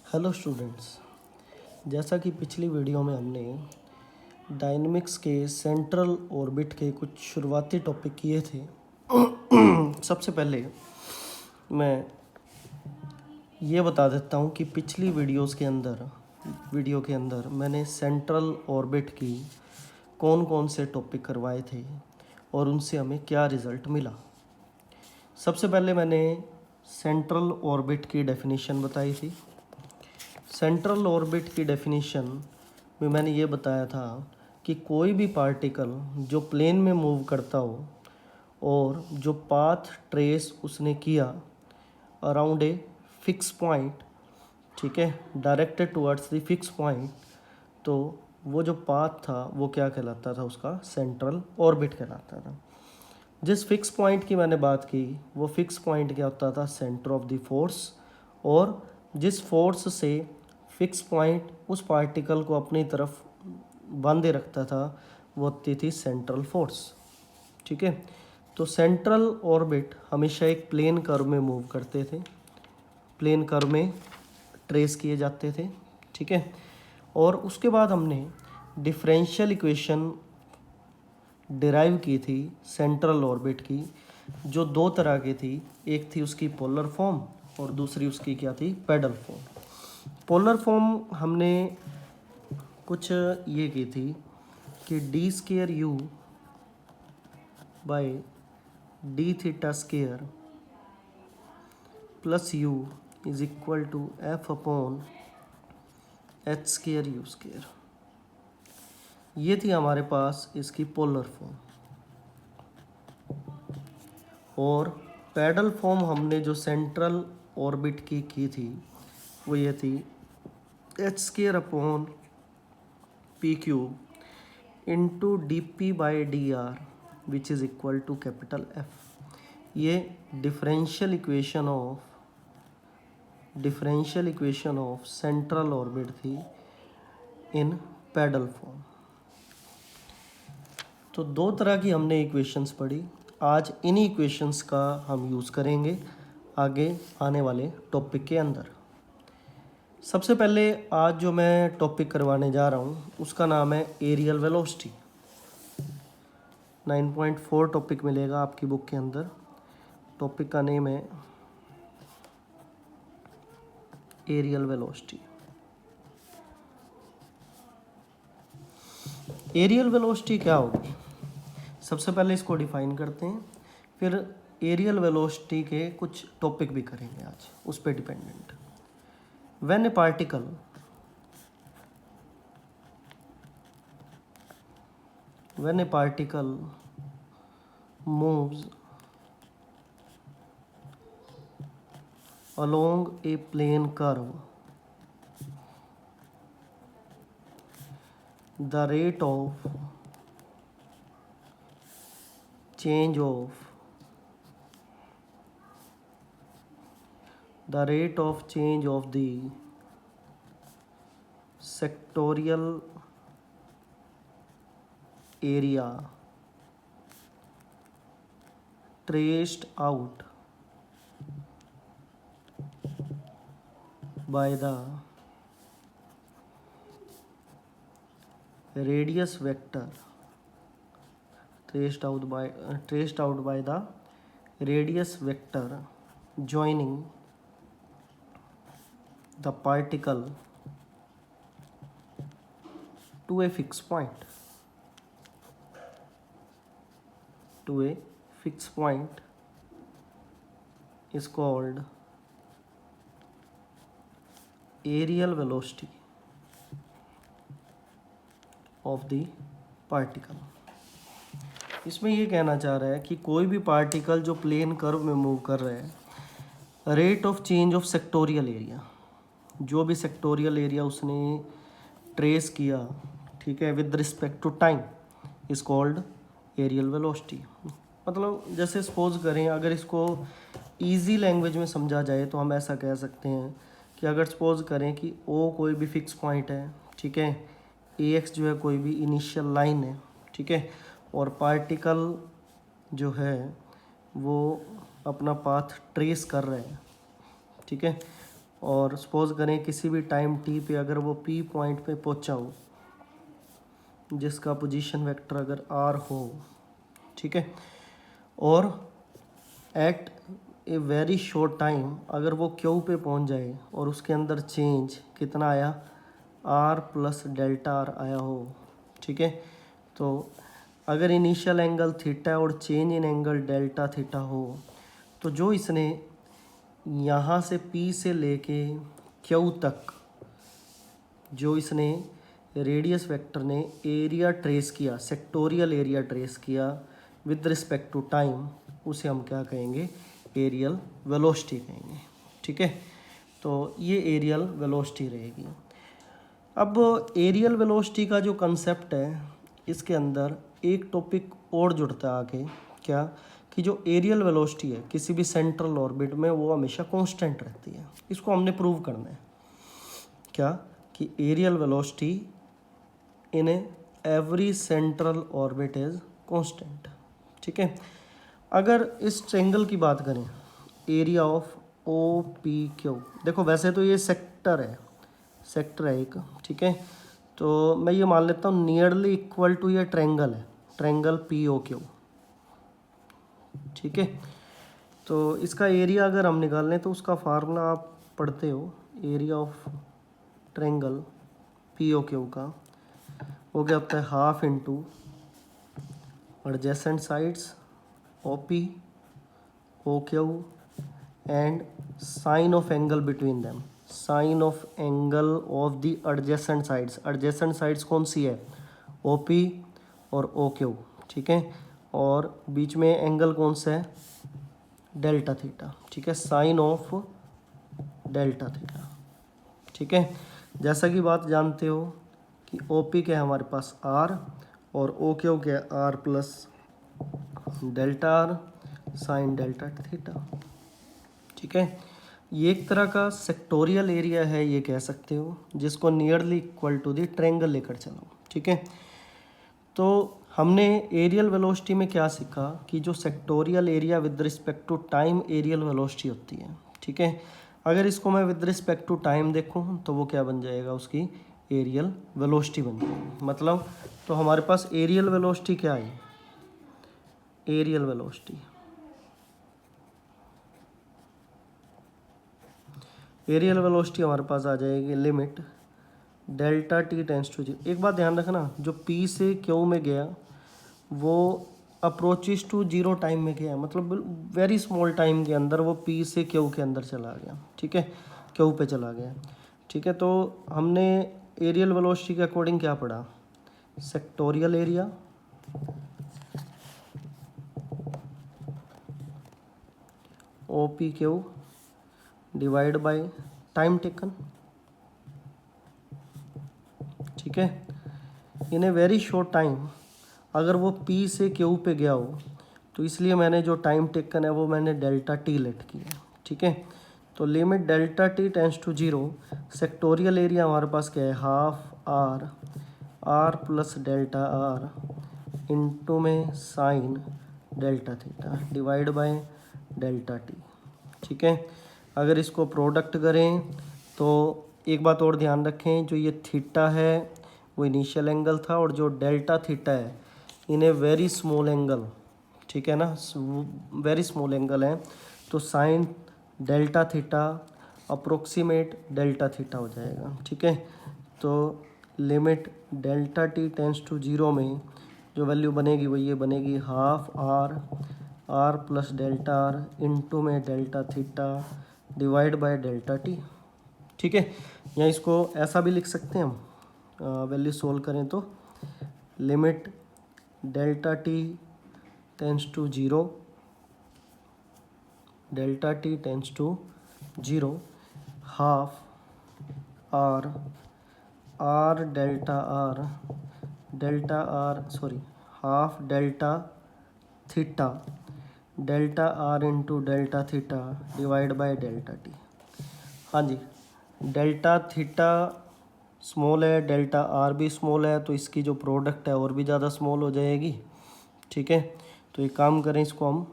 Hello students, जैसा कि पिछली वीडियो में हमने डायनेमिक्स के सेंट्रल ऑर्बिट के कुछ शुरुआती टॉपिक किए थे। सबसे पहले मैं ये बता देता हूँ कि पिछली वीडियो के अंदर मैंने सेंट्रल ऑर्बिट की कौन कौन से टॉपिक करवाए थे और उनसे हमें क्या रिज़ल्ट मिला। सबसे पहले मैंने सेंट्रल ऑर्बिट की डेफिनेशन बताई थी। सेंट्रल ऑर्बिट की डेफिनेशन में मैंने ये बताया था कि कोई भी पार्टिकल जो प्लेन में मूव करता हो और जो पाथ ट्रेस उसने किया अराउंड ए फिक्स पॉइंट, ठीक है, directed towards the fix point, तो वो जो पाथ था वो क्या कहलाता था, उसका सेंट्रल ऑर्बिट कहलाता था। जिस फिक्स पॉइंट की मैंने बात की वो फिक्स पॉइंट क्या होता था, सेंटर ऑफ द फोर्स, और जिस फोर्स से फिक्स पॉइंट उस पार्टिकल को अपनी तरफ बांधे रखता था वो होती थी सेंट्रल फोर्स। ठीक है, तो सेंट्रल ऑर्बिट हमेशा एक प्लेन कर्व में मूव करते थे, प्लेन कर्व में ट्रेस किए जाते थे। ठीक है, और उसके बाद हमने डिफरेंशियल इक्वेशन डिराइव की थी सेंट्रल ऑर्बिट की, जो दो तरह की थी। एक थी उसकी पोलर फॉर्म और दूसरी उसकी क्या थी, पेडल फॉर्म। पोलर फॉर्म हमने कुछ ये की थी कि D square U by D theta square plus U is equal to F upon H square you square. ये थी हमारे पास इसकी पोलर फॉर्म। और पैडल फॉर्म हमने जो सेंट्रल ऑर्बिट की थी वो ये थी H square upon P cube into D P by D R which is equal to capital F. ये differential equation of central orbit थी इन पैडल फॉर्म। तो दो तरह की हमने इक्वेशंस पढ़ी। आज इन्हीं इक्वेशंस का हम यूज़ करेंगे आगे आने वाले टॉपिक के अंदर। सबसे पहले आज जो मैं टॉपिक करवाने जा रहा हूँ उसका नाम है एरियल वेलोसिटी। 9.4 टॉपिक मिलेगा आपकी बुक के अंदर। टॉपिक का नेम है एरियल वेलोसिटी। एरियल वेलोसिटी क्या होगी, सबसे पहले इसको डिफाइन करते हैं, फिर एरियल वेलोसिटी के कुछ टॉपिक भी करेंगे आज उस पर dependent. When A particle moves along a plane curve, the rate of change of the sectorial area traced out by the radius vector joining the particle to a fixed point is called aerial velocity of the particle। इसमें ये कहना चाह रहा है कि कोई भी particle जो प्लेन कर्व में मूव कर रहा है, rate of change of sectorial area, जो भी सेक्टोरियल एरिया उसने ट्रेस किया, ठीक है, with respect to time, is called areal velocity. मतलब जैसे सपोज करें, अगर इसको इजी लैंग्वेज में समझा जाए तो हम ऐसा कह सकते हैं कि अगर सपोज करें कि ओ कोई भी फिक्स पॉइंट है, ठीक है, ए एक्स जो है कोई भी इनिशियल लाइन है, ठीक है, और पार्टिकल जो है वो अपना पाथ ट्रेस कर रहे हैं, ठीक है, और सपोज करें किसी भी टाइम टी पे अगर वो पी पॉइंट पे पहुंचा हो जिसका पोजीशन वेक्टर अगर आर हो, ठीक है, और at a very short time अगर वो क्यू पे पहुंच जाए और उसके अंदर चेंज कितना आया, आर प्लस डेल्टा आर आया हो, ठीक है। तो अगर इनिशियल एंगल थीटा और change in angle delta theta हो तो जो इसने यहाँ से पी से लेके क्यू तक जो इसने रेडियस वेक्टर ने एरिया ट्रेस किया, सेक्टोरियल एरिया ट्रेस किया विद रिस्पेक्ट टू टाइम, उसे हम क्या कहेंगे, एरियल वेलोसिटी कहेंगे, ठीक है। तो ये एरियल वेलोसिटी रहेगी। अब एरियल वेलोसिटी का जो कंसेप्ट है इसके अंदर एक टॉपिक और जुड़ता है आगे, क्या कि जो एरियल वेलोसिटी है किसी भी सेंट्रल ऑर्बिट में वो हमेशा कांस्टेंट रहती है। इसको हमने प्रूव करना है, क्या कि areal velocity in every central orbit is constant, ठीक है। अगर इस ट्रायंगल की बात करें, area of O P Q, देखो वैसे तो ये सेक्टर है एक, ठीक है। तो मैं ये मान लेता हूँ नियरली इक्वल टू ये ट्रायंगल है, ट्रायंगल पी ओ क्यू, ठीक है। तो इसका एरिया अगर हम निकाल लें तो उसका फार्मूला आप पढ़ते हो, area of triangle P O Q का वो क्या होता है, half into adjacent sides O P O Q and sine of angle between them, sine of angle of the adjacent sides, adjacent sides कौन सी है, ओ पी और O Q, ठीक है। और बीच में एंगल कौन सा है, डेल्टा थीटा, ठीक है, साइन ऑफ डेल्टा थीटा, ठीक है। जैसा कि बात जानते हो कि ओ पी क्या है हमारे पास आर और ओ क्यू क्या है R plus delta R sine delta theta, ठीक है। ये एक तरह का सेक्टोरियल एरिया है ये कह सकते हो, जिसको nearly equal to the triangle लेकर चलो, ठीक है। तो हमने एरियल वेलोसिटी में क्या सीखा कि जो sectorial area with respect to time areal velocity होती है, ठीक है। अगर इसको मैं विद रिस्पेक्ट टू टाइम देखूँ तो वो क्या बन जाएगा, उसकी एरियल वेलोसिटी बन जाएगी। मतलब तो हमारे पास एरियल वेलोसिटी क्या है, एरियल वेलोसिटी, एरियल वेलोसिटी हमारे पास आ जाएगी limit delta T tends to zero. एक बात ध्यान रखना, जो पी से क्यू में गया वो अप्रोचेस टू जीरो टाइम में गया, मतलब वेरी स्मॉल टाइम के अंदर वो पी से क्यू के अंदर चला गया, ठीक है, क्यू पे चला गया, ठीक है। तो हमने एरियल वेलोसिटी के अकॉर्डिंग क्या पढ़ा, sectorial area O P Q divide by time taken, ठीक है। In a very short time अगर वो पी से क्यू पे गया हो तो इसलिए मैंने जो टाइम टेकन है वो मैंने डेल्टा टी लेट किया, ठीक है। तो limit delta T tends to zero, sectorial area हमारे पास क्या है, half are are plus delta are into में sine delta theta divide by delta T, ठीक है। अगर इसको प्रोडक्ट करें तो एक बात और ध्यान रखें, जो ये थीटा है वो इनिशियल एंगल था और जो डेल्टा थीटा है in a very small angle, ठीक है ना, वेरी स्मॉल एंगल है, तो sine delta theta approximate delta theta हो जाएगा, ठीक है। तो limit delta T tends to zero में जो वैल्यू बनेगी वो ये बनेगी, half are are plus delta are into में delta theta divide by delta T, ठीक है। या इसको ऐसा भी लिख सकते हैं हम, वैल्यू सोल्व करें तो limit delta T tends to zero, delta T tends to zero half are R delta R sorry half delta theta delta are into delta theta divide by delta T. हाँ जी, डेल्टा थीटा small है, डेल्टा आर भी स्मॉल है, तो इसकी जो प्रोडक्ट है और भी ज़्यादा स्मॉल हो जाएगी, ठीक है। तो एक काम करें, इसको हम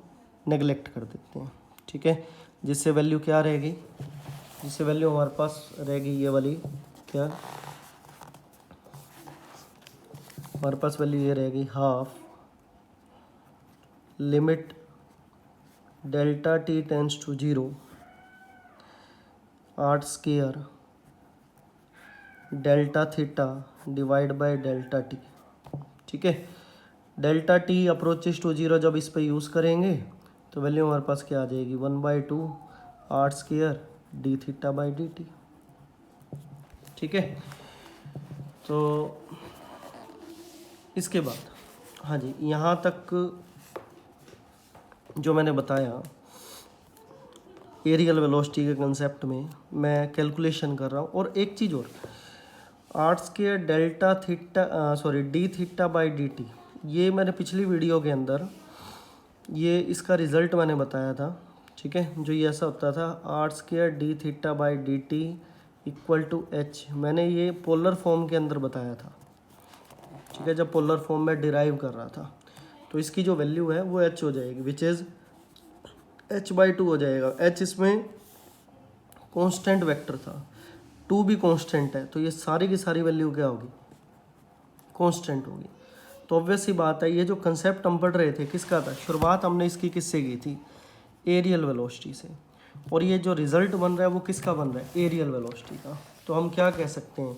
नेगलेक्ट कर देते हैं, ठीक है, जिससे वैल्यू क्या रहेगी, जिससे वैल्यू हमारे पास रहेगी ये वाली, क्या हमारे पास वैल्यू ये रहेगी, half limit delta T tends to 0 R square delta theta divide by delta T. ठीक है, डेल्टा टी अप्रोचेस टू 0 जब इस पे यूज़ करेंगे तो वैल्यू हमारे पास क्या आ जाएगी, 1/2 R square D theta by D T. ठीक है, तो इसके बाद हाँ जी, यहाँ तक जो मैंने बताया एरियल वेलोसिटी के कंसेप्ट में मैं कैलकुलेशन कर रहा हूँ। और एक चीज़ और, R square delta theta D theta by D T, ये मैंने पिछली वीडियो के अंदर ये इसका रिज़ल्ट मैंने बताया था। ठीक है, जो ये ऐसा होता था, R square D theta by D T equal to H, मैंने ये पोलर फॉर्म के अंदर बताया था। ठीक है, जब पोलर फॉर्म में डिराइव कर रहा था, तो इसकी जो वैल्यू है वो एच हो जाएगी, विच इज़ h/2 हो जाएगा। h इसमें कांस्टेंट वेक्टर था, 2 भी कांस्टेंट है, तो ये सारी की सारी वैल्यू क्या होगी, कांस्टेंट होगी। तो ऑब्वियस सी बात है, ये जो कंसेप्ट हम पढ़ रहे थे किसका था, शुरुआत हमने इसकी किससे की थी, एरियल वेलोसिटी से, और ये जो रिजल्ट बन रहा है वो किसका बन रहा है, एरियल वेलोसिटी का। तो हम क्या कह सकते हैं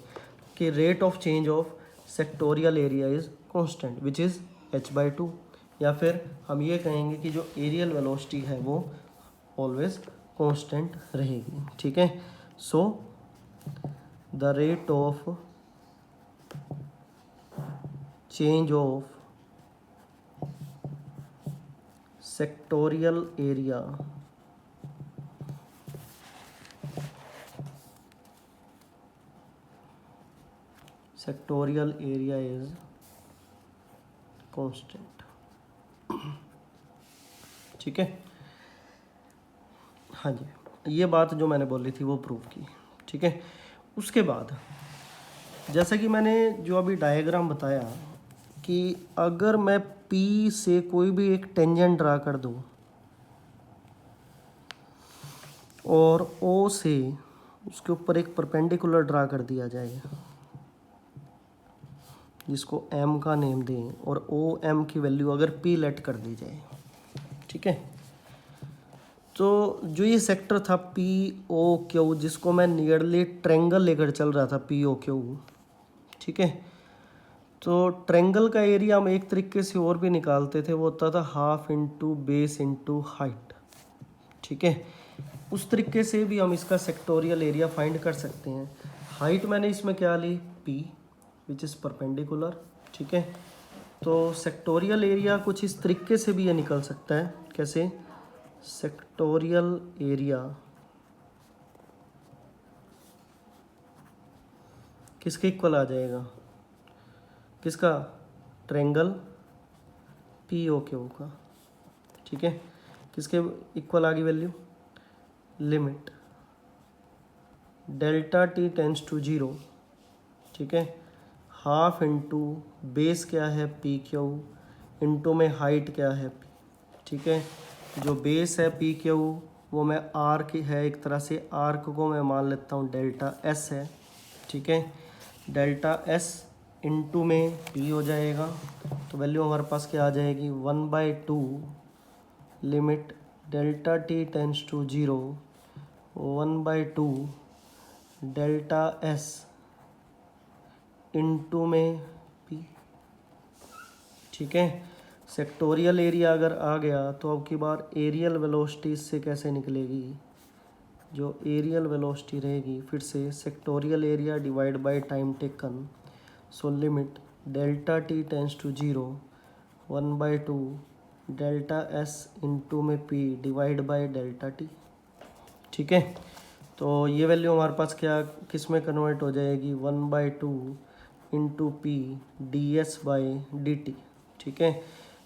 कि rate of change of sectorial area is constant which is h/2, या फिर हम ये कहेंगे कि जो एरियल वेलोसिटी है वो ऑलवेज कांस्टेंट रहेगी। ठीक है, so the rate of change of sectorial area is constant. ठीक है, हाँ जी, ये बात जो मैंने बोली थी वो प्रूव की। ठीक है, उसके बाद जैसा कि मैंने जो अभी डायग्राम बताया कि अगर मैं P से कोई भी एक टेंजेंट ड्रा कर दूं और O से उसके ऊपर एक परपेंडिकुलर ड्रा कर दिया जाए, जिसको M का नेम दें, और OM की वैल्यू अगर P लेट कर दी जाए। ठीक है, तो जो ये सेक्टर था POQ, जिसको मैं नियरली ट्रेंगल लेकर चल रहा था POQ। ठीक है, तो ट्रेंगल का एरिया हम एक तरीके से और भी निकालते थे, वो होता था half into base into height. ठीक है, उस तरीके से भी हम इसका सेक्टोरियल एरिया फाइंड कर सकते हैं। हाइट मैंने इसमें क्या ली, P विच इज़ परपेंडिकुलर। ठीक है, तो सेक्टोरियल एरिया कुछ इस तरीके से भी ये निकल सकता है, कैसे, सेक्टोरियल एरिया किसके इक्वल आ जाएगा, किसका, ट्रेंगल POQ का। ठीक है, किसके इक्वल आ गई value, limit delta T tends to 0। ठीक है, हाफ इंटू बेस क्या है PQ इंटू में हाइट क्या है P। ठीक है, जो बेस है PQ वो मैं आर्क है, एक तरह से आर्क को मैं मान लेता हूँ डेल्टा S है। ठीक है, डेल्टा S इंटू में P हो जाएगा, तो वैल्यू हमारे पास क्या आ जाएगी, 1/2 limit delta T tends to 0 1/2 delta S into में P। ठीक है, सेक्टोरियल एरिया अगर आ गया तो अब की बार एरियल वेलोसिटी इससे कैसे निकलेगी, जो एरियल वेलोसिटी रहेगी फिर से sectorial area divide by time taken, so limit delta T tends to 0 1/2 delta S into में P divide by delta T. ठीक है, तो ये वैल्यू हमारे पास क्या किस में कन्वर्ट हो जाएगी, 1/2 into P ds by D T. ठीक है,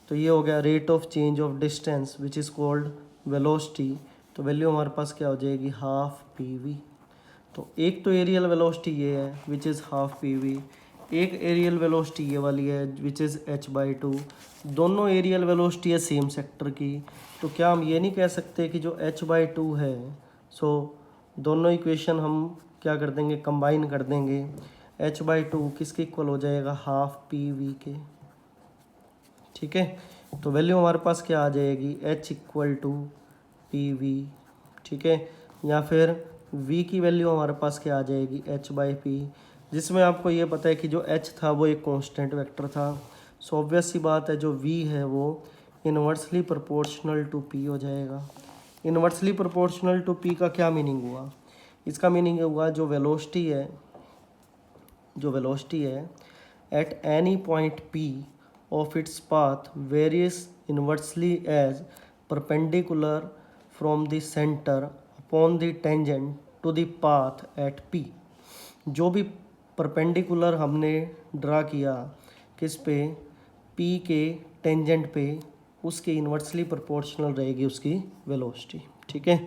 तो ये हो गया rate of change of distance which is called velocity. तो वैल्यू हमारे पास क्या हो जाएगी, हाफ PV। तो एक तो एरियल वेलोसिटी ये है विच इज़ हाफ PV, एक एरियल वेलोसिटी ये वाली है विच इज़ h/2। दोनों एरियल वेलोसिटी है सेम सेक्टर की, तो क्या हम ये नहीं कह सकते कि जो h/2 है सो दोनों इक्वेशन हम क्या कर देंगे, कंबाइन कर देंगे। h/2 किसके इक्वल हो जाएगा, हाफ पी वी के। ठीक है, तो वैल्यू हमारे पास क्या आ जाएगी, h equal to P V. ठीक है, या फिर v की वैल्यू हमारे पास क्या आ जाएगी, h/p, जिसमें आपको ये पता है कि जो h था वो एक कांस्टेंट वेक्टर था। सो ऑब्वियस सी बात है जो v है वो इन्वर्सली प्रोपोर्शनल टू p हो जाएगा। इन्वर्सली प्रोपोर्शनल टू p का क्या मीनिंग हुआ, इसका मीनिंग हुआ जो वेलोसिटी है at any point p of its path varies inversely as perpendicular from the center upon the tangent to the path at p। जो भी परपेंडिकुलर हमने ड्रा किया किस पे, p के टेंजेंट पे, उसके इन्वर्सली प्रोपोर्शनल रहेगी उसकी वेलोसिटी। ठीक है,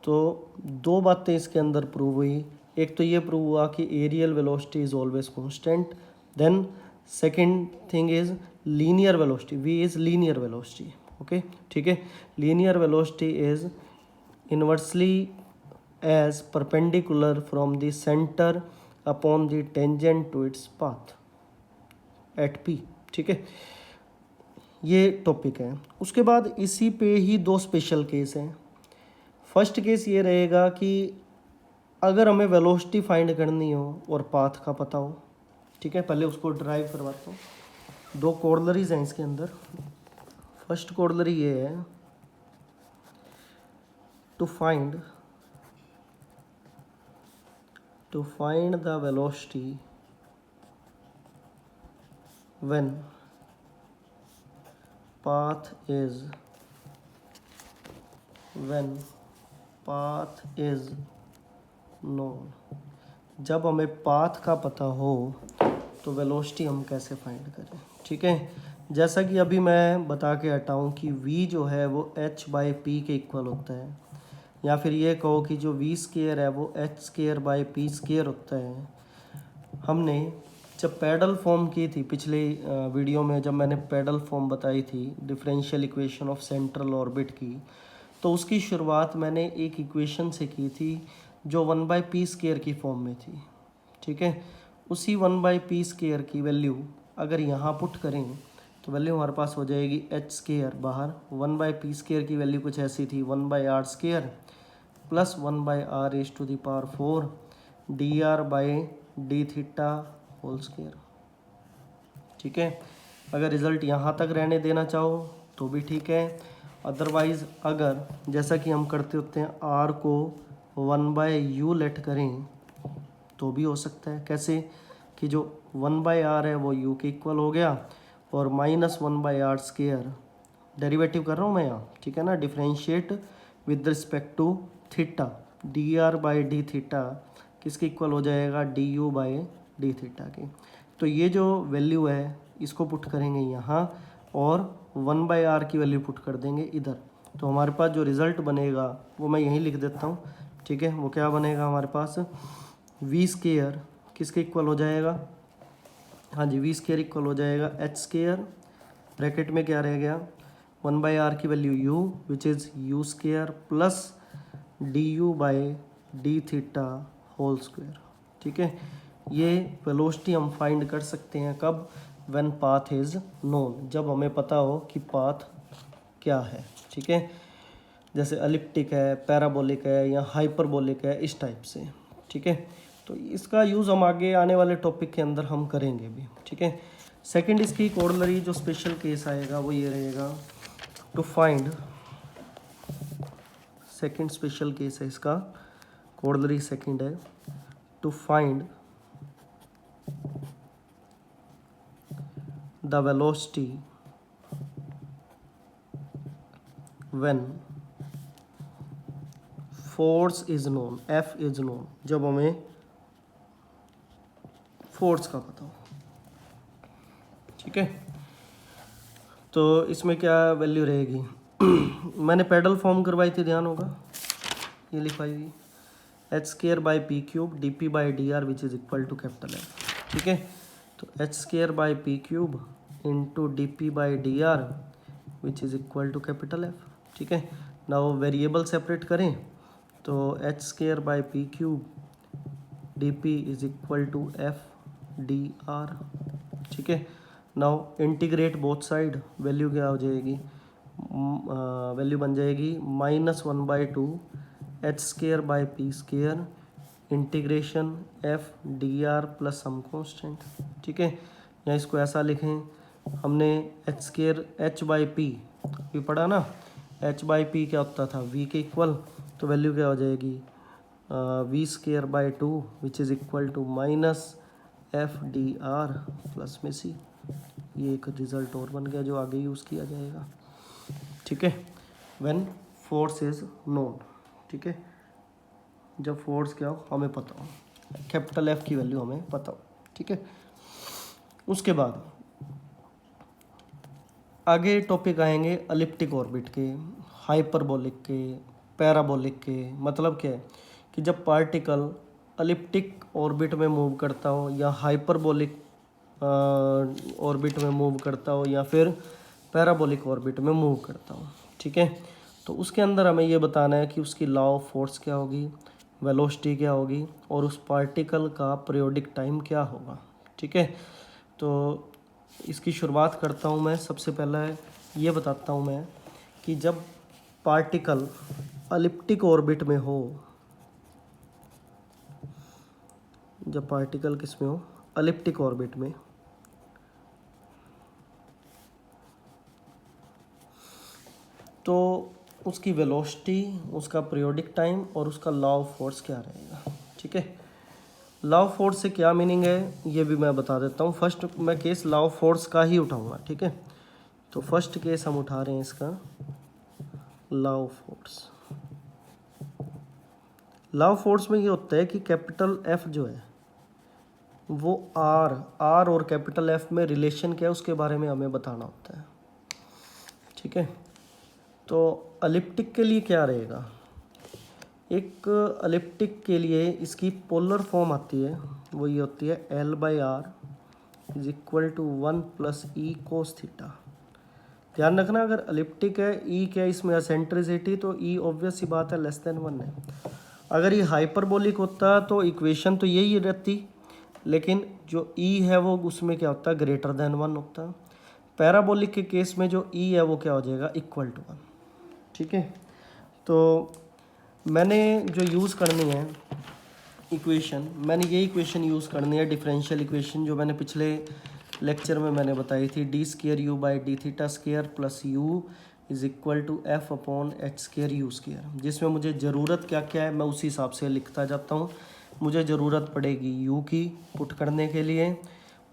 तो दो बातें इसके अंदर प्रूव हुई। एक तो ये प्रूव हुआ कि areal velocity is always constant, then second thing is linear velocity, v is linear velocity. Okay, ठीक है, linear velocity is inversely as perpendicular from the centre upon the tangent to its path at p। ठीक है, ये topic है। उसके बाद इसी पे ही दो स्पेशल केस हैं। फर्स्ट केस ये रहेगा कि अगर हमें वेलोसिटी फाइंड करनी हो और पाथ का पता हो। ठीक है, पहले उसको ड्राइव करवाता हूँ। दो कोडलरीज हैं इसके अंदर। फर्स्ट कोडलरी ये है, to find the velocity when path is known. जब हमें पाथ का पता हो तो वेलोसिटी हम कैसे फाइंड करें। ठीक है, जैसा कि अभी मैं बता के हटा हूँ कि v जो है वो h/p के इक्वल होता है, या फिर ये कहो कि जो v² है वो h² होता है। हमने जब पैडल फॉर्म की थी पिछले वीडियो में, जब मैंने पैडल फॉर्म बताई थी differential equation of central orbit की, तो उसकी शुरुआत मैंने एक इक्वेशन से की थी जो 1/p² की फॉर्म में थी। ठीक है, उसी 1/p² की वैल्यू अगर यहाँ पुट करें तो वैल्यू हमारे पास हो जाएगी h² बाहर। 1/p² की वैल्यू कुछ ऐसी थी 1/r² प्लस 1/r⁴ dr/d⁻² होल²। ठीक है, अगर रिज़ल्ट यहाँ तक रहने देना चाहो तो भी ठीक है, अदरवाइज़ अगर जैसा कि हम करते होते हैं r को 1/u लेट करें तो भी हो सकता है। कैसे कि जो 1/r है वो u के इक्वल हो गया और -1/r² डेरिवेटिव कर रहा हूँ मैं यहाँ। ठीक है ना, differentiate with respect to theta, dr/d⁻ किसके इक्वल हो जाएगा, du/d⁻ के। तो ये जो वैल्यू है इसको पुट करेंगे यहाँ और 1/r की वैल्यू पुट कर देंगे इधर, तो हमारे पास जो रिज़ल्ट बनेगा वो मैं यहीं लिख देता हूँ। ठीक है, वो क्या बनेगा हमारे पास, v² किसके इक्वल हो जाएगा, हाँ जी, v² इक्वल हो जाएगा h², ब्रैकेट में क्या रह गया 1/r की value u which is u² plus du/d⁻ होल²। ठीक है, ये वेलोसिटी हम फाइंड कर सकते हैं कब, व्हेन पाथ इज़ नोन, जब हमें पता हो कि पाथ क्या है। ठीक है, जैसे एलिप्टिक है, पैराबोलिक है या हाइपरबोलिक है, इस टाइप से। ठीक है, तो इसका यूज़ हम आगे आने वाले टॉपिक के अंदर हम करेंगे भी। ठीक है, सेकंड इसकी कोडलरी जो स्पेशल केस आएगा वो ये रहेगा, to find, second special case है इसका, कोडलरी सेकंड है, to find the velocity when force is known, F is known, जब हमें फोर्स का पता हो। ठीक है, तो इसमें क्या वैल्यू रहेगी मैंने पैडल फॉर्म करवाई थी, ध्यान होगा, ये लिखवाई हुई h²/p³ dp/dr which is equal to capital F। ठीक है, तो h²/p³ into dp/dr which is equal to capital F। ठीक है, नाउ वेरिएबल सेपरेट करें तो H square by P cube D P is equal to F D R. ठीक है, now integrate both side, value क्या हो जाएगी, वैल्यू बन जाएगी -1/2 H square by P square integration F D R plus some constant. ठीक है, या इसको ऐसा लिखें, हमने H square H by P भी पढ़ा ना, एच बाई पी क्या होता था, वी के इक्वल, तो वैल्यू क्या हो जाएगी V square by 2 which is equal to minus F D R plus में सी। ये एक रिजल्ट और बन गया जो आगे यूज़ किया जाएगा। ठीक है, व्हेन फोर्स इज नोन। ठीक है, जब फोर्स क्या हो हमें पता हो, कैपिटल एफ की वैल्यू हमें पता हो। ठीक है, उसके बाद आगे टॉपिक आएंगे एलिप्टिक ऑर्बिट के, हाइपरबोलिक के, पैराबोलिक के। मतलब क्या है कि जब पार्टिकल एलिप्टिक ऑर्बिट में मूव करता हो या हाइपरबोलिक ऑर्बिट में मूव करता हो या फिर पैराबोलिक ऑर्बिट में मूव करता हो। ठीक है, तो उसके अंदर हमें ये बताना है कि उसकी लॉ ऑफ फोर्स क्या होगी, वेलोसिटी क्या होगी और उस पार्टिकल का पीरियोडिक टाइम क्या होगा। ठीक है, तो इसकी शुरुआत करता हूँ मैं। सबसे पहला ये बताता हूँ मैं कि जब पार्टिकल एलिप्टिक ऑर्बिट में हो, जब पार्टिकल किस में हो, एलिप्टिक ऑर्बिट में, तो उसकी वेलोसिटी, उसका पीरियोडिक टाइम और उसका लॉ ऑफ फोर्स क्या रहेगा। ठीक है, लॉ ऑफ फोर्स से क्या मीनिंग है ये भी मैं बता देता हूँ। फर्स्ट मैं केस लॉ ऑफ फोर्स का ही उठाऊंगा। ठीक है, तो फर्स्ट केस हम उठा रहे हैं इसका law of force. Law of force में ये होता है कि कैपिटल एफ जो है वो आर और कैपिटल एफ में रिलेशन क्या है उसके बारे में हमें बताना होता है। ठीक है, तो एलिप्टिक के लिए क्या रहेगा, एक एलिप्टिक के लिए इसकी पोलर फॉर्म आती है, वो ये होती है L/R is equal to 1 plus E cos theta. ध्यान रखना, अगर एलिप्टिक है ई क्या इसमें एसेंट्रिसिटी, तो ई ऑब्वियस सी बात है <1 है। अगर ये हाइपरबोलिक होता तो इक्वेशन तो यही रहती, लेकिन जो ई है वो उसमें क्या होता है <1 होता। पैराबोलिक के केस में जो ई है वो क्या हो जाएगा इक्वल टू 1। ठीक है, तो मैंने जो यूज़ करनी है इक्वेशन, मैंने ये इक्वेशन यूज़ करनी है डिफरेंशियल इक्वेशन जो मैंने पिछले लेक्चर में मैंने बताई थी, D square you by D theta square plus U is equal to F upon H square you square, जिसमें मुझे ज़रूरत क्या क्या है मैं उसी हिसाब से लिखता जाता हूँ। मुझे ज़रूरत पड़ेगी यू की पुट करने के लिए,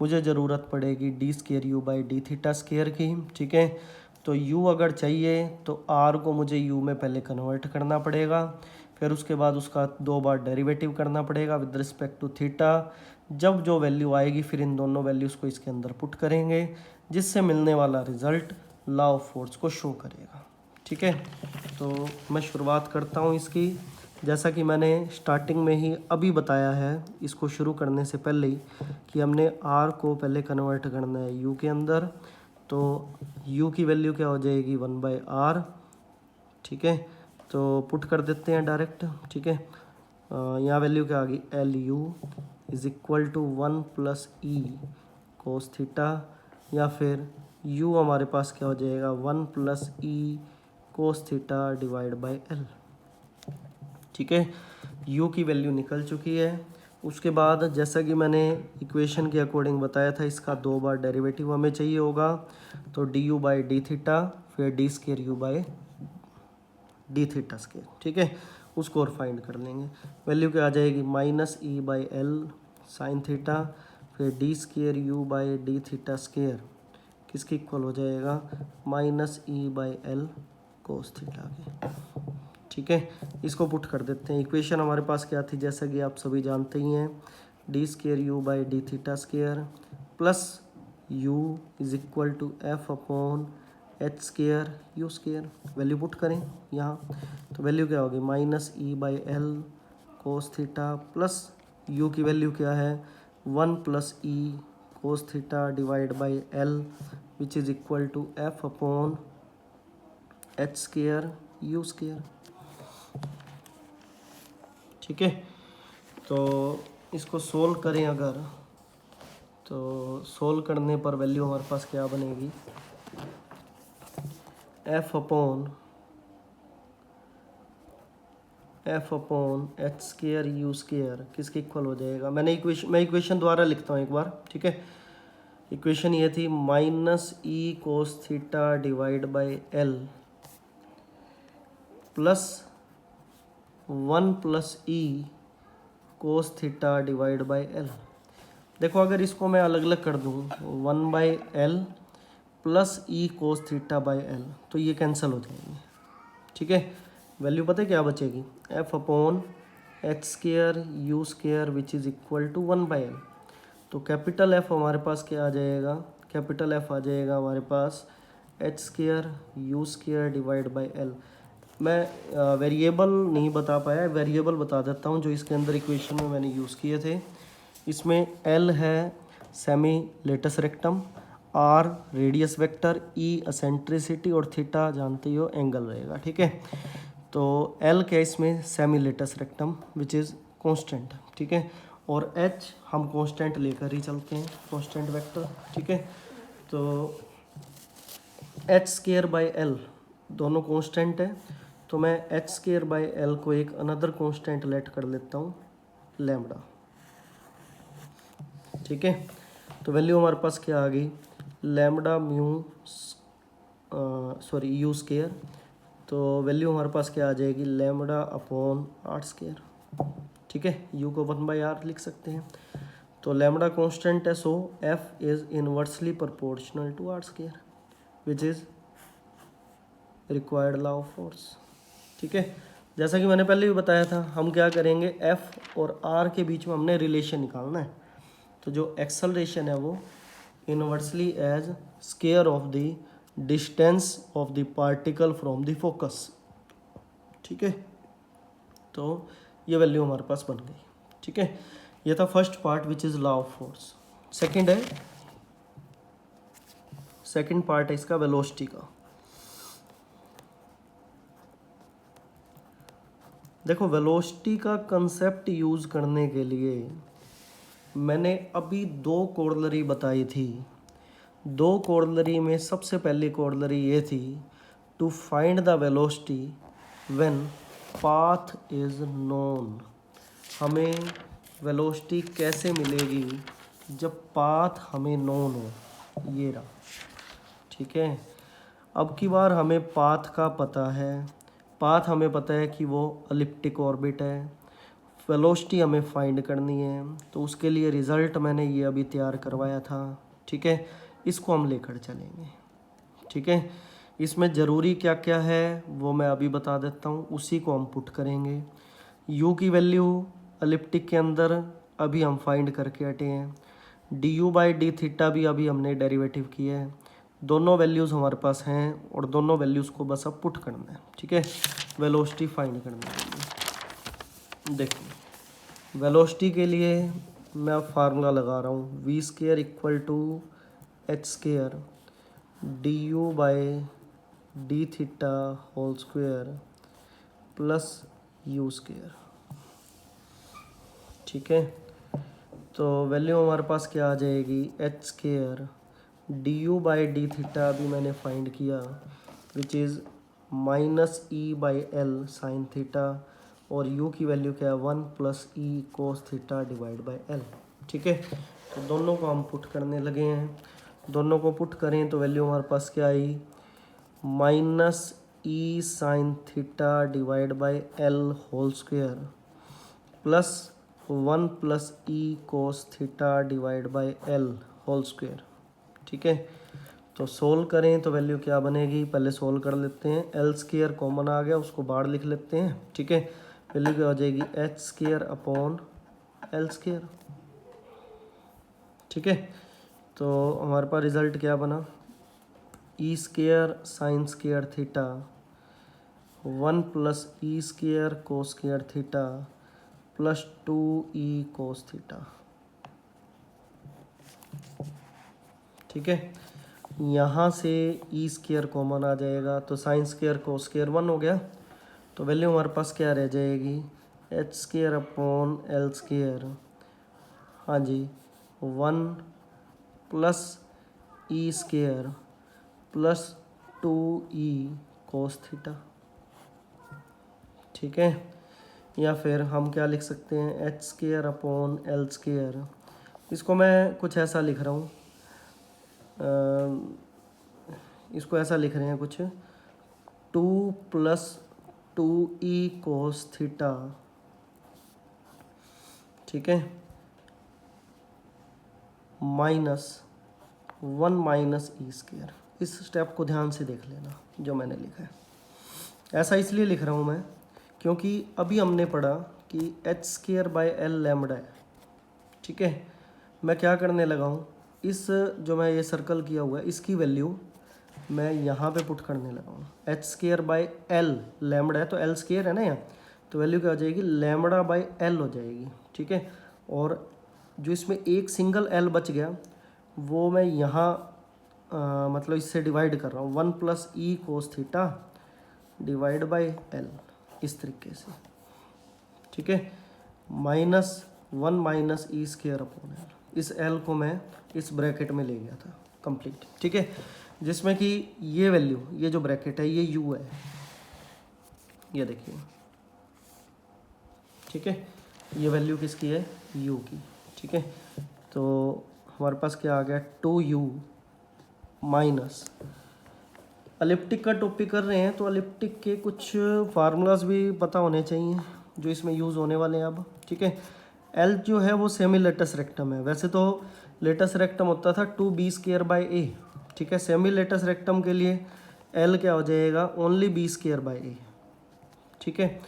मुझे ज़रूरत पड़ेगी D square you by D theta square की। ठीक है, तो u अगर चाहिए तो r को मुझे u में पहले कन्वर्ट करना पड़ेगा, फिर उसके बाद उसका 2 बार डेरिवेटिव करना पड़ेगा विद रिस्पेक्ट टू थीटा। जब जो वैल्यू आएगी फिर इन दोनों वैल्यूज़ को इसके अंदर पुट करेंगे, जिससे मिलने वाला रिजल्ट लॉ ऑफ फोर्स को शो करेगा। ठीक है, तो मैं शुरुआत करता हूँ इसकी। जैसा कि मैंने स्टार्टिंग में ही अभी बताया है इसको शुरू करने से पहले ही कि हमने r को पहले कन्वर्ट करना है u के अंदर, तो u की वैल्यू क्या हो जाएगी 1/r। ठीक है, तो पुट कर देते हैं डायरेक्ट। ठीक है, यहाँ वैल्यू क्या आ गई LU is equal to 1 plus E cos theta, या फिर u हमारे पास क्या हो जाएगा 1 plus E cos theta divide by L. ठीक है, u की वैल्यू निकल चुकी है। उसके बाद जैसा कि मैंने इक्वेशन के अकॉर्डिंग बताया था इसका 2 बार डेरिवेटिव हमें चाहिए होगा, तो d you by D theta फिर d square you by D theta square. ठीक है, उसको और फाइंड कर लेंगे। वैल्यू क्या आ जाएगी -e/l साइन थीटा फिर d square you by D theta square किसके इक्वल हो जाएगा -e/l कोस थीटा के। ठीक है, इसको पुट कर देते हैं। इक्वेशन हमारे पास क्या थी जैसा कि आप सभी जानते ही हैं, D square you by D theta square plus U is equal to F upon H square you square. Value put करें यहाँ, तो वैल्यू क्या होगी -e/l cos theta plus U की वैल्यू क्या है 1 plus E cos theta divide by L which is equal to F upon H square you square. ठीक है। तो इसको सोल्व करें अगर, तो सोल्व करने पर वैल्यू हमारे पास क्या बनेगी, F upon H square you square किसके इक्वल हो जाएगा। मैं इक्वेशन दोबारा लिखता हूँ एक बार, ठीक है। इक्वेशन ये थी minus E cos theta divide by L plus 1 plus E cos theta divide by L. देखो अगर इसको मैं अलग अलग कर दूँ, 1 by L plus E cos theta by L, तो ये कैंसिल हो जाएंगे, ठीक है। वैल्यू पता है क्या बचेगी, F upon H square you square which is equal to 1 by L. तो कैपिटल एफ हमारे पास क्या आ जाएगा, कैपिटल एफ आ जाएगा हमारे पास h square you square divide by l. मैं वेरिएबल नहीं बता पाया, वेरिएबल बता देता हूँ जो इसके अंदर इक्वेशन में मैंने यूज़ किए थे। इसमें एल है semi latus rectum, R radius vector, E eccentricity और थीटा जानते हो एंगल रहेगा, ठीक है। तो एल क्या इसमें semi latus rectum which is constant, ठीक है। और एच हम कांस्टेंट लेकर ही चलते हैं, कांस्टेंट वेक्टर, ठीक है। तो एच स्केयर बाई एल दोनों कांस्टेंट है, तो मैं एच स्केयर बाई एल को एक अनदर कांस्टेंट लेट कर लेता हूँ लैम्बडा, ठीक है। तो वैल्यू हमारे पास क्या आ गई, lambda mu sorry you square. तो वैल्यू हमारे पास क्या आ जाएगी, लैम्बडा अपॉन आर स्केयर, ठीक है। यू को 1 बाई आर लिख सकते हैं। तो लैम्बडा कांस्टेंट है, so F is inversely proportional to r square which is required law of force, ठीक है। जैसा कि मैंने पहले भी बताया था, हम क्या करेंगे, एफ और आर के बीच में हमने रिलेशन निकालना है। तो जो एक्सेलरेशन है वो inversely as square of the distance of the particle from the focus, ठीक है। तो ये वैल्यू हमारे पास बन गई, ठीक है। ये था first part which is law of force. Second part है इसका वेलोसिटी का। देखो वेलोसिटी का कंसेप्ट यूज़ करने के लिए मैंने अभी 2 कोरोलरी बताई थी। 2 कोरोलरी में सबसे पहली कोरोलरी ये थी, to find the velocity when path is known. हमें वेलोसिटी कैसे मिलेगी, जब पाथ हमें नोन हो, ये रहा, ठीक है। अब की बार हमें पाथ का पता है, पाथ हमें पता है कि वो एलिप्टिक ऑर्बिट है, वेलोसिटी हमें फाइंड करनी है। तो उसके लिए रिज़ल्ट मैंने ये अभी तैयार करवाया था, ठीक है। इसको हम लेकर चलेंगे, ठीक है। इसमें ज़रूरी क्या क्या है वो मैं अभी बता देता हूँ, उसी को हम पुट करेंगे। u की वैल्यू एलिप्टिक के अंदर अभी हम फाइंड करके हटे हैं, D you by D theta भी अभी हमने डेरिवेटिव किया है। दोनों वैल्यूज़ हमारे पास हैं और दोनों वैल्यूज़ को बस अब पुट करना है, ठीक है, वेलोसिटी फाइंड करने के लिए। देखिए वेलोसिटी के लिए मैं अब फार्मूला लगा रहा हूँ, V square equal to H square D you by D theta whole square plus U square, ठीक है। तो वैल्यू हमारे पास क्या आ जाएगी, H square D you by D theta भी मैंने फाइंड किया which is minus E by L sine theta, और यू की वैल्यू क्या है, 1 plus E cos theta divide by L, ठीक है। तो दोनों को हम पुट करने लगे हैं, दोनों को पुट करें तो वैल्यू हमारे पास क्या आई, minus e sine theta divide by l whole square plus 1 plus E cos theta divide by l whole square, ठीक है। तो सोल्व करें तो वैल्यू क्या बनेगी, पहले सोल्व कर लेते हैं। एल स्केयर कॉमन आ गया, उसको बाहर लिख लेते हैं, ठीक है। वैल्यू क्या हो जाएगी, H square upon l square, ठीक है। तो हमारे पास रिजल्ट क्या बना, e square sine square theta 1 plus e square cos square theta plus 2 e cos theta, ठीक है। यहाँ से ई स्केयर कॉमन आ जाएगा, तो साइन स्केयर कोस स्केयर 1 हो गया। तो वैल्यू हमारे पास क्या रह जाएगी, H square upon l square, हाँ जी, 1 plus e square plus 2e cos theta. ठीक है, या फिर हम क्या लिख सकते हैं, h square upon l square, इसको मैं कुछ ऐसा लिख रहा हूँ, इसको ऐसा लिख रहे हैं कुछ 2 प्लस 2e कोस थीटा। ठीक है, माइनस 1 माइनस ई स्केयर। इस स्टेप को ध्यान से देख लेना जो मैंने लिखा है। ऐसा इसलिए लिख रहा हूँ मैं क्योंकि अभी हमने पढ़ा कि H square by L lambda है। ठीक है, मैं क्या करने लगा हूँ, इस जो मैं ये सर्कल किया हुआ है इसकी वैल्यू मैं यहाँ पे पुट करने लगा हूँ। H square by L lambda है तो एल स्केयर है ना यहाँ, तो वैल्यू क्या हो जाएगी, लैम्डा बाय एल हो जाएगी। ठीक है, और जो इसमें एक सिंगल एल बच गया वो मैं यहाँ मतलब इससे डिवाइड कर रहा हूँ, 1 plus E cos theta divide by L, इस तरीके से। ठीक है, -1 minus E square upon L, इस एल को मैं इस ब्रैकेट में ले गया था कंप्लीट। ठीक है, जिसमें कि ये वैल्यू, ये जो ब्रैकेट है ये यू है, ये देखिए। ठीक है, ये वैल्यू किसकी है, यू की। ठीक है, तो हमारे पास क्या आ गया, 2u माइनस, एलिप्टिक का टॉपिक कर रहे हैं तो एलिप्टिक के कुछ फार्मूलाज भी पता होने चाहिए जो इसमें यूज़ होने वाले हैं अब। ठीक है, एल जो है वो सेमी लेटस रेक्टम है, वैसे तो लेटस रेक्टम होता था 2b स्केयर बाय ए। ठीक है, सेमी लेटस रेक्टम के लिए एल क्या हो जाएगा, only b square by a. ठीक है,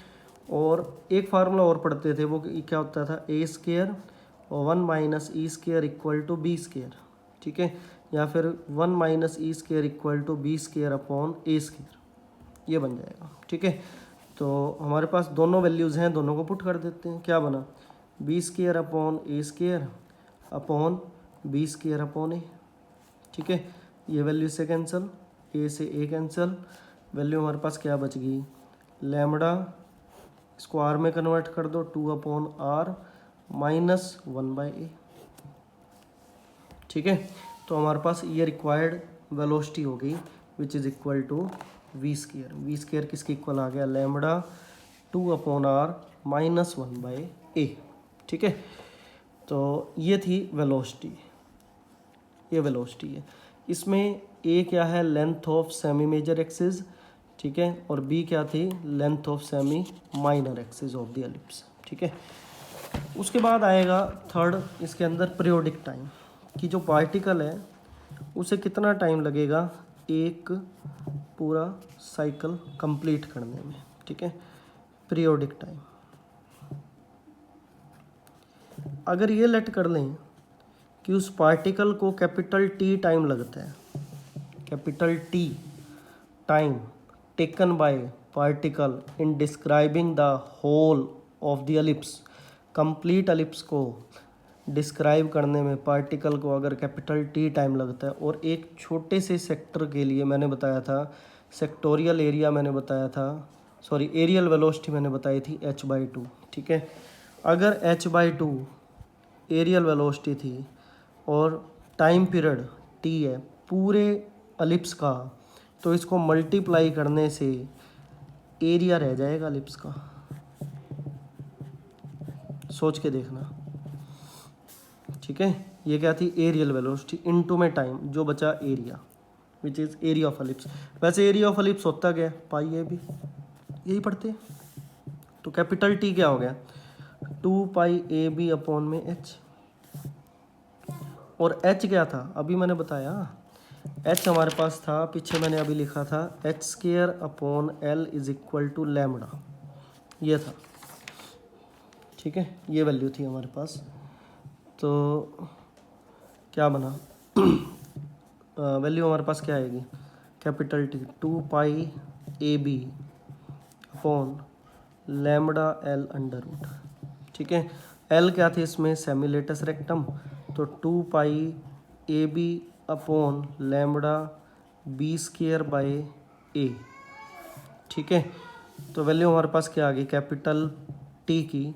और एक फार्मूला और पढ़ते थे, वो क्या होता था, ए स्केयर और 1 minus E square equal to B square. ठीक है, या फिर 1 minus E square equal to B square upon A square, ये बन जाएगा। ठीक है, तो हमारे पास दोनों वैल्यूज़ हैं, दोनों को पुट कर देते हैं। क्या बना, b square upon A square upon b square upon a. ठीक है, ये वैल्यू से कैंसिल, ए से ए कैंसिल, वैल्यू हमारे पास क्या बच गई, लैम्डा, इसको आर में कन्वर्ट कर दो, 2 upon r minus 1 by a. ठीक है, तो हमारे पास ये रिक्वायर्ड वेलोसिटी हो गई which is equal to v square. V square किसके इक्वल आ गया, lambda 2 upon r minus 1 by a. ठीक है, तो ये थी वेलोसिटी, ये वेलोसिटी है। इसमें ए क्या है, length of semi major axis. ठीक है, और बी क्या थी, length of semi minor axis of the ellipse. ठीक है, उसके बाद आएगा थर्ड, इसके अंदर पीरियोडिक टाइम, कि जो पार्टिकल है उसे कितना टाइम लगेगा एक पूरा साइकिल कंप्लीट करने में। ठीक है, पीरियोडिक टाइम। अगर ये लेट कर लें कि उस पार्टिकल को कैपिटल टी टाइम लगता है, capital T time taken by particle in describing the whole of the ellipse, complete ellipse को डिस्क्राइब करने में पार्टिकल को अगर कैपिटल टी टाइम लगता है, और एक छोटे से सेक्टर के लिए मैंने बताया था, सेक्टोरियल एरिया मैंने बताया था, सॉरी एरियल वेलोसिटी मैंने बताई थी h/2। ठीक है, अगर h/2 एरियल वेलोसिटी थी और टाइम पीरियड t है पूरे एलिप्स का, तो इसको मल्टीप्लाई करने से एरिया रह जाएगा एलिप्स का। सोच के देखना। ठीक है, ये क्या थी, एरियल वेलोसिटी इनटू में टाइम, जो बचा area which is area of ellipse. वैसे एरिया ऑफ एलिप्स होता क्या है, पाई ए बी, यही पढ़ते हैं। तो कैपिटल टी क्या हो गया, 2 पाई ए बी अपॉन में एच, और एच क्या था, अभी मैंने बताया, एच हमारे पास था, पीछे मैंने अभी लिखा था H square upon L is equal to lambda, ये था। ठीक है, ये वैल्यू थी हमारे पास। तो क्या बना, वैल्यू हमारे पास क्या आएगी, capital T 2 pi A B upon lambda L under root. ठीक है, एल क्या थी इसमें, सेमीलेटस रेक्टम, तो 2 pi A B upon lambda b square by a. ठीक है, तो वैल्यू हमारे पास क्या आ गई, कैपिटल टी की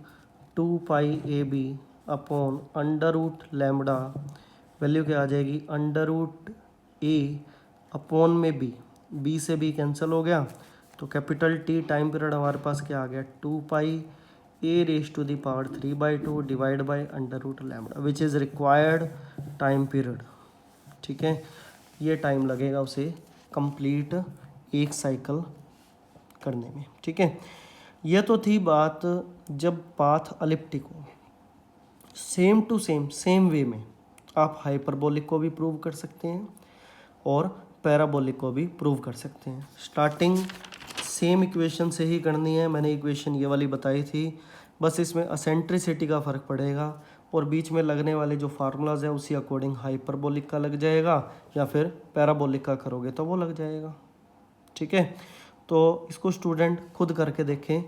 2π/AB upon under root lambda, value क्या आ जाएगी अंडर रूट ए अपॉन में बी से बी कैंसिल हो गया, तो कैपिटल टी टाइम पीरियड हमारे पास क्या आ गया 2π/3/2 divide by under root lambda which is required time period. ठीक है, ये टाइम लगेगा उसे कंप्लीट एक साइकिल करने में। ठीक है, यह तो थी बात जब पाथ एलिप्टिक हो। सेम टू सेम वे में आप हाइपरबोलिक को भी प्रूव कर सकते हैं और पैराबोलिक को भी प्रूव कर सकते हैं। स्टार्टिंग सेम इक्वेशन से ही करनी है, मैंने इक्वेशन ये वाली बताई थी, बस इसमें असेंट्रिसिटी का फ़र्क पड़ेगा और बीच में लगने वाले जो फार्मूलाज हैं उसी अकॉर्डिंग हाइपरबोलिक का लग जाएगा या फिर पैराबोलिक का करोगे तो वो लग जाएगा। ठीक है, तो इसको स्टूडेंट खुद करके देखें,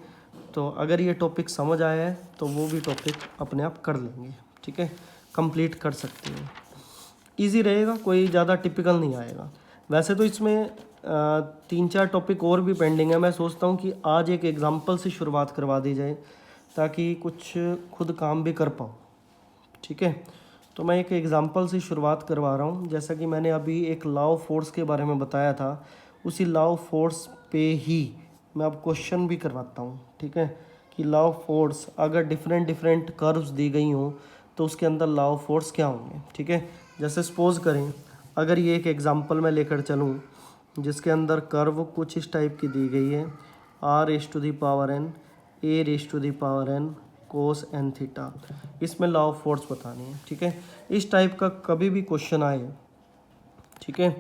तो अगर ये टॉपिक समझ आया है तो वो भी टॉपिक अपने आप कर लेंगे। ठीक है, कंप्लीट कर सकते हैं, इजी रहेगा, कोई ज़्यादा टिपिकल नहीं आएगा। वैसे तो इसमें 3-4 टॉपिक और भी पेंडिंग है, मैं सोचता हूँ कि आज एक एग्जांपल से शुरुआत करवा दी जाए ताकि कुछ खुद काम भी कर पाऊँ। ठीक है, तो मैं एक एग्जांपल से शुरुआत करवा रहा हूँ। जैसा कि मैंने अभी एक लॉ ऑफ फोर्स के बारे में बताया था, उसी लॉ ऑफ फोर्स पे ही मैं अब क्वेश्चन भी करवाता हूँ। ठीक है, कि लॉ ऑफ फोर्स अगर डिफरेंट कर्व्स दी गई हों तो उसके अंदर लॉ ऑफ फोर्स क्या होंगे। ठीक है, जैसे सपोज करें अगर ये एक एग्जांपल मैं लेकर चलूँ जिसके अंदर कर्व कुछ इस टाइप की दी गई है, r⁴n a⁴n cos n theta, इसमें लॉ ऑफ फोर्स बतानी है। ठीक है, इस टाइप का कभी भी क्वेश्चन आए, ठीक है,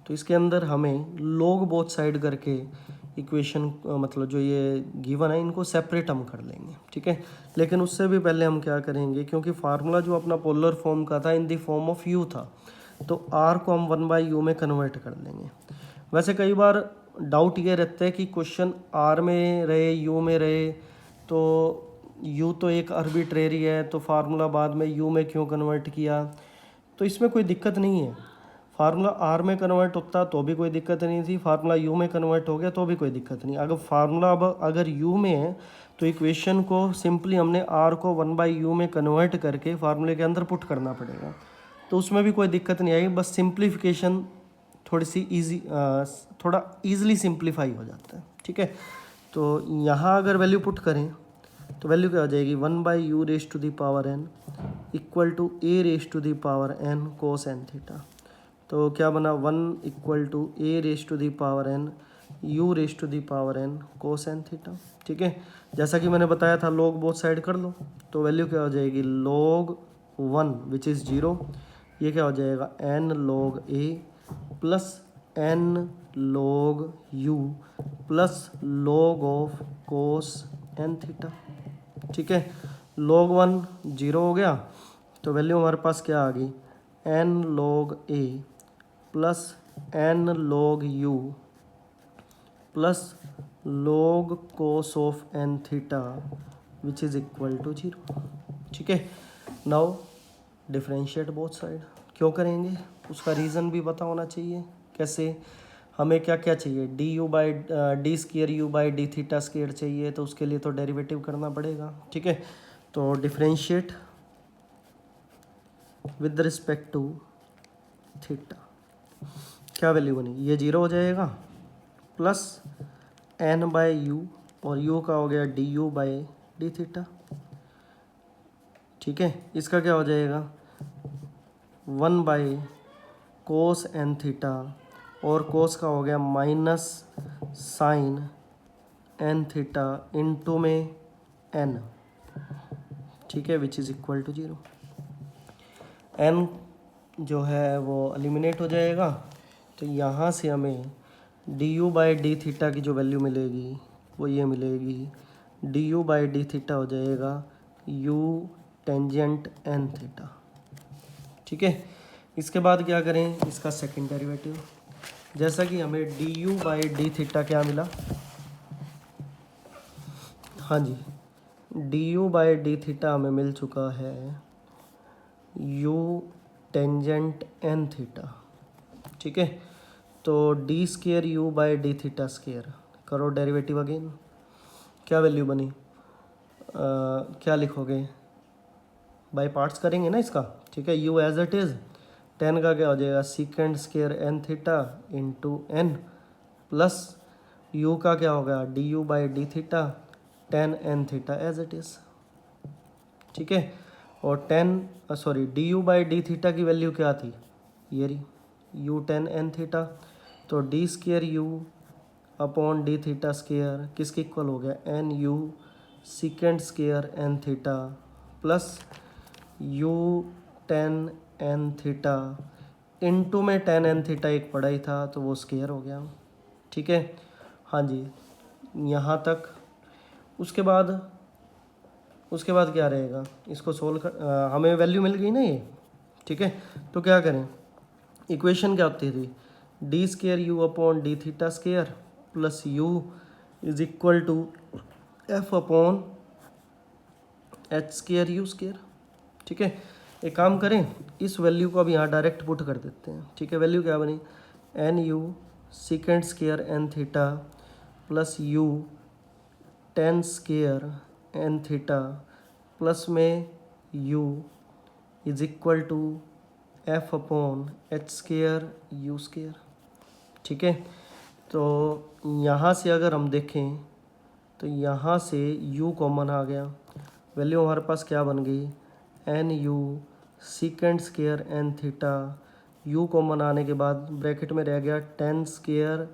तो इसके अंदर हमें लॉग बोथ साइड करके इक्वेशन मतलब जो ये गिवन है इनको सेपरेट हम कर लेंगे। ठीक है, लेकिन उससे भी पहले हम क्या करेंगे, क्योंकि फार्मूला जो अपना पोलर फॉर्म का था in the form of u था, तो r को हम 1/u में कन्वर्ट कर लेंगे। वैसे कई बार डाउट ये रहता है कि क्वेश्चन r में रहे u में रहे, तो u तो एक आर्बिट्रेरी है, तो फार्मूला बाद में u में क्यों कन्वर्ट किया, तो इसमें कोई दिक्कत नहीं है। फार्मूला r में कन्वर्ट होता तो भी कोई दिक्कत नहीं थी, फार्मूला u में कन्वर्ट हो गया तो भी कोई दिक्कत नहीं। अगर फार्मूला अगर u में है तो इक्वेशन को सिंपली हमने r को 1/u में कन्वर्ट करके फार्मूले के अंदर पुट करना पड़ेगा, तो उसमें भी कोई दिक्कत नहीं आएगी। बस सिंप्लीफिकेशन थोड़ी सी थोड़ा ईजिली सिंप्लीफाई हो जाता है। ठीक है, तो यहाँ अगर वैल्यू पुट करें तो वैल्यू क्या हो जाएगी 1/u⁴n equal to a⁴n cos n theta. तो क्या बना 1 equal to a⁴n u⁴n cos n theta. ठीक है, जैसा कि मैंने बताया था लॉग बोथ साइड कर लो, तो वैल्यू क्या हो जाएगी log 1 विच इज़ 0, ये क्या हो जाएगा n log a plus n log u plus log of cos n theta. ठीक है, log 1 0 हो गया, तो वैल्यू हमारे पास क्या आ गई n log a plus n log u plus log cos of n theta which is equal to 0। ठीक है, नाउ डिफरेंशिएट बोथ साइड क्यों करेंगे, उसका रीज़न भी पता होना चाहिए। कैसे, हमें क्या क्या चाहिए d² चाहिए, तो उसके लिए तो डेरिवेटिव करना पड़ेगा। ठीक है, तो differentiate with respect to theta, क्या वैल्यू बनी, ये 0 हो जाएगा प्लस n/u और u का हो गया du/d ठीक है, इसका क्या हो जाएगा 1/cos n थीटा और cos का हो गया minus sine n theta into में n। ठीक है, which is equal to 0। n जो है वो एलिमिनेट हो जाएगा, तो यहाँ से हमें du/d की जो वैल्यू मिलेगी वो ये मिलेगी du/d हो जाएगा u टेंजेंट n थीटा। ठीक है, इसके बाद क्या करें, इसका सेकंड डेरिवेटिव, जैसा कि हमें du/d क्या मिला, हाँ जी du/d हमें मिल चुका है u टेंजेंट n थीटा। ठीक है, तो d²u/d थीटा स्क्वायर करो डेरिवेटिव अगेन, क्या वैल्यू बनी क्या लिखोगे, बाई पार्ट्स करेंगे ना इसका, ठीक है। यू एज इट इज़, 10 का क्या हो जाएगा secant square N theta into N, plus U का क्या होगा D you by D theta 10 N theta as it is, ठीक है। और D you by D theta की वैल्यू क्या थी, ये रही यू 10 एन थीटा, तो D square U upon D theta square किसके इक्वल हो गया N you secant square N theta plus you 10 N theta into में 10 एन थीटा एक पड़ा ही था तो वो स्केयर हो गया, ठीक है। हाँ जी, यहाँ तक। उसके बाद क्या रहेगा, इसको सोल्व कर हमें वैल्यू मिल गई ना ये, ठीक है। तो क्या करें, इक्वेशन क्या होती थी, D square U upon D theta square plus U is equal to F upon H square you square, ठीक है। एक काम करें, इस वैल्यू को अब यहाँ डायरेक्ट पुट कर देते हैं, ठीक है। वैल्यू क्या बनी n you secant square N theta plus you 10 square N theta plus में u is equal to F upon H square you square, ठीक है। तो यहाँ से अगर हम देखें तो यहाँ से u कॉमन आ गया, वैल्यू हमारे पास क्या बन गई N you secant square N theta, u common आने के बाद ब्रैकेट में रह गया 10 स्केयर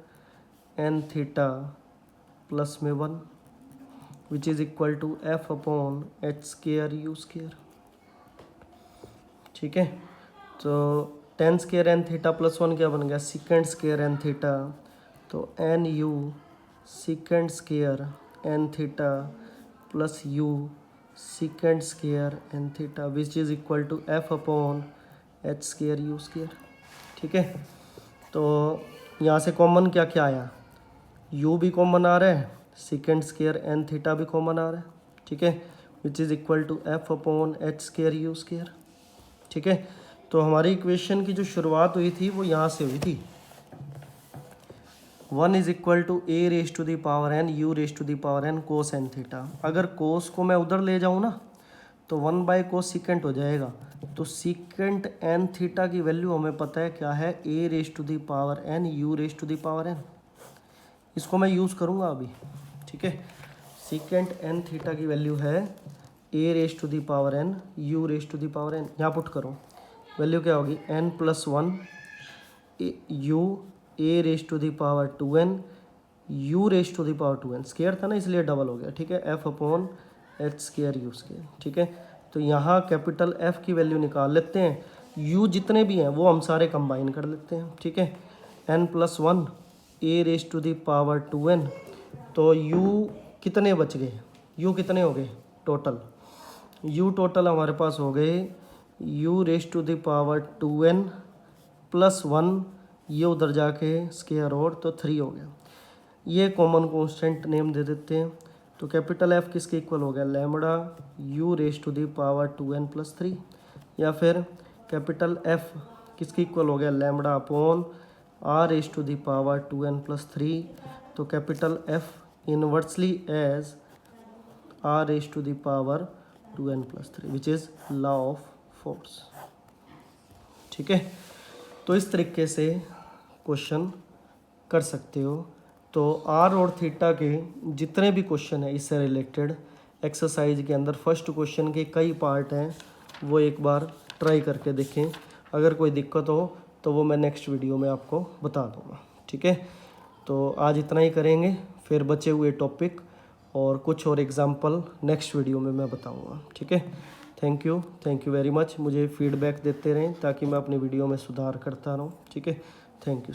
एन थीटा प्लस में 1 which is equal to F upon H square you square, ठीक है। तो 10 स्केयर एन थीटा प्लस 1 क्या बन गया सीकेंड स्केयर एन थीटा, तो N you secant square N theta plus U secant square N theta which is equal to F upon H square you square, ठीक है। तो यहाँ से कॉमन क्या क्या आया, u भी कॉमन आ रहा है, सीकेंड स्केयर एन थीटा भी कॉमन आ रहा है, ठीक है, which is equal to F upon H square you square, ठीक है। तो हमारी इक्वेशन की जो शुरुआत हुई थी वो यहाँ से हुई थी, 1 is equal to A raise to the power N you raise to the power N cos N theta. अगर कोस को मैं उधर ले जाऊँ ना तो 1 बाय कोस सीकेंट हो जाएगा, तो सीकेंट एन थीटा की वैल्यू हमें पता है क्या है a raise to the power N you raise to the power n, इसको मैं यूज़ करूँगा अभी, ठीक है। सीकेंट एन थीटा की वैल्यू है a raise to the power N you raise to the power n, यहाँ पुट करो वैल्यू क्या होगी n plus 1 u a raise to the power 2n u raise to the power 2n, square था ना इसलिए double हो गया, ठीक है, F upon H square you square, ठीक है। तो यहाँ कैपिटल एफ की वैल्यू निकाल लेते हैं, यू जितने भी हैं वो हम सारे कंबाइन कर लेते हैं, ठीक है। N plus 1 A raise to the power 2n, तो यू कितने बच गए, यू कितने हो गए टोटल, यू टोटल हमारे पास हो गए U raise to the power 2n plus 1, ये उधर जाके स्केयर और तो 3 हो गया, ये कॉमन कांस्टेंट नेम दे देते हैं। तो कैपिटल एफ किसके इक्वल हो गया lambda U raise to the power 2n plus 3, या फिर कैपिटल एफ किसके इक्वल हो गया lambda upon R raise to the power 2n plus 3, तो capital F inversely as R raise to the power 2n plus 3 which is law of force, ठीक है। तो इस तरीके से क्वेश्चन कर सकते हो। तो आर और थीटा के जितने भी क्वेश्चन हैं इससे रिलेटेड एक्सरसाइज के अंदर फर्स्ट क्वेश्चन के कई पार्ट हैं, वो एक बार ट्राई करके देखें, अगर कोई दिक्कत हो तो वो मैं नेक्स्ट वीडियो में आपको बता दूँगा, ठीक है। तो आज इतना ही करेंगे, फिर बचे हुए टॉपिक और कुछ और एग्जाम्पल नेक्स्ट वीडियो में मैं बताऊँगा, ठीक है। थैंक यू वेरी मच, मुझे फीडबैक देते रहें ताकि मैं अपनी वीडियो में सुधार करता रहूँ, ठीक है। Thank you.